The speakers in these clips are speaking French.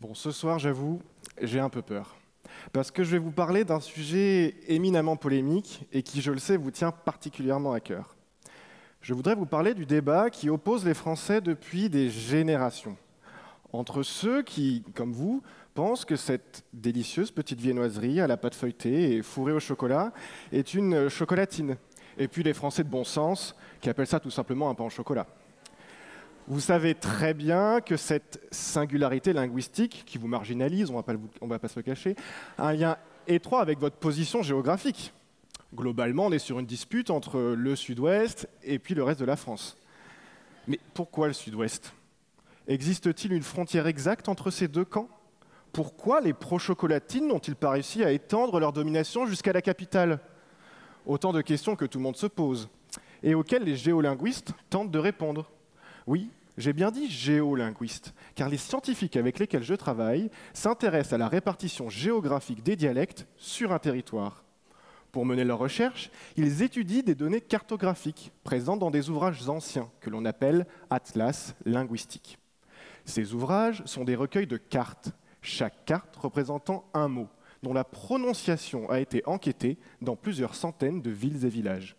Bon, ce soir, j'avoue, j'ai un peu peur. Parce que je vais vous parler d'un sujet éminemment polémique et qui, je le sais, vous tient particulièrement à cœur. Je voudrais vous parler du débat qui oppose les Français depuis des générations. Entre ceux qui, comme vous, pensent que cette délicieuse petite viennoiserie à la pâte feuilletée et fourrée au chocolat est une chocolatine. Et puis les Français de bon sens qui appellent ça tout simplement un pain au chocolat. Vous savez très bien que cette singularité linguistique, qui vous marginalise, on va pas se le cacher, a un lien étroit avec votre position géographique. Globalement, on est sur une dispute entre le sud-ouest et puis le reste de la France. Mais pourquoi le sud-ouest? Existe-t-il une frontière exacte entre ces deux camps? Pourquoi les pro-chocolatines n'ont-ils pas réussi à étendre leur domination jusqu'à la capitale? Autant de questions que tout le monde se pose, et auxquelles les géolinguistes tentent de répondre. Oui, j'ai bien dit géolinguiste, car les scientifiques avec lesquels je travaille s'intéressent à la répartition géographique des dialectes sur un territoire. Pour mener leurs recherches, ils étudient des données cartographiques présentes dans des ouvrages anciens que l'on appelle atlas linguistiques. Ces ouvrages sont des recueils de cartes, chaque carte représentant un mot, dont la prononciation a été enquêtée dans plusieurs centaines de villes et villages.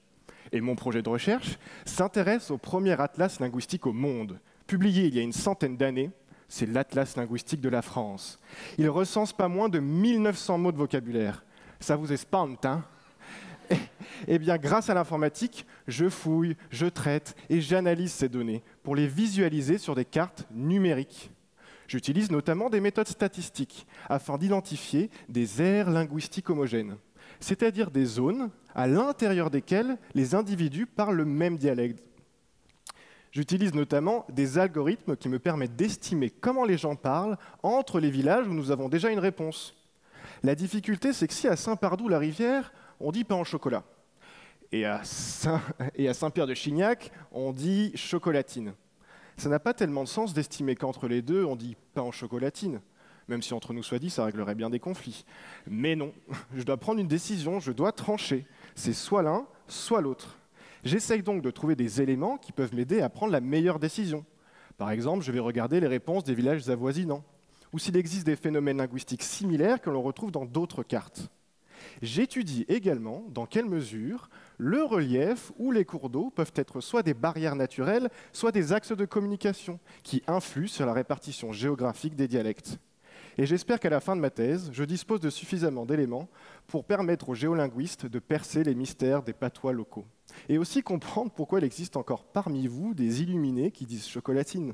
Et mon projet de recherche s'intéresse au premier atlas linguistique au monde. Publié il y a une centaine d'années, c'est l'Atlas linguistique de la France. Il recense pas moins de 1900 mots de vocabulaire. Ça vous espante, hein? Eh bien, grâce à l'informatique, je fouille, je traite et j'analyse ces données pour les visualiser sur des cartes numériques. J'utilise notamment des méthodes statistiques afin d'identifier des aires linguistiques homogènes, c'est-à-dire des zones à l'intérieur desquelles les individus parlent le même dialecte. J'utilise notamment des algorithmes qui me permettent d'estimer comment les gens parlent entre les villages où nous avons déjà une réponse. La difficulté, c'est que si à Saint-Pardoux-la-Rivière, on dit pain au chocolat, et à Saint-Pierre-de-Chignac, on dit chocolatine, ça n'a pas tellement de sens d'estimer qu'entre les deux, on dit pain au chocolatine. Même si entre nous soit dit, ça réglerait bien des conflits. Mais non, je dois prendre une décision, je dois trancher. C'est soit l'un, soit l'autre. J'essaye donc de trouver des éléments qui peuvent m'aider à prendre la meilleure décision. Par exemple, je vais regarder les réponses des villages avoisinants, ou s'il existe des phénomènes linguistiques similaires que l'on retrouve dans d'autres cartes. J'étudie également dans quelle mesure le relief ou les cours d'eau peuvent être soit des barrières naturelles, soit des axes de communication qui influent sur la répartition géographique des dialectes. Et j'espère qu'à la fin de ma thèse, je dispose de suffisamment d'éléments pour permettre aux géolinguistes de percer les mystères des patois locaux. Et aussi comprendre pourquoi il existe encore parmi vous des illuminés qui disent chocolatine.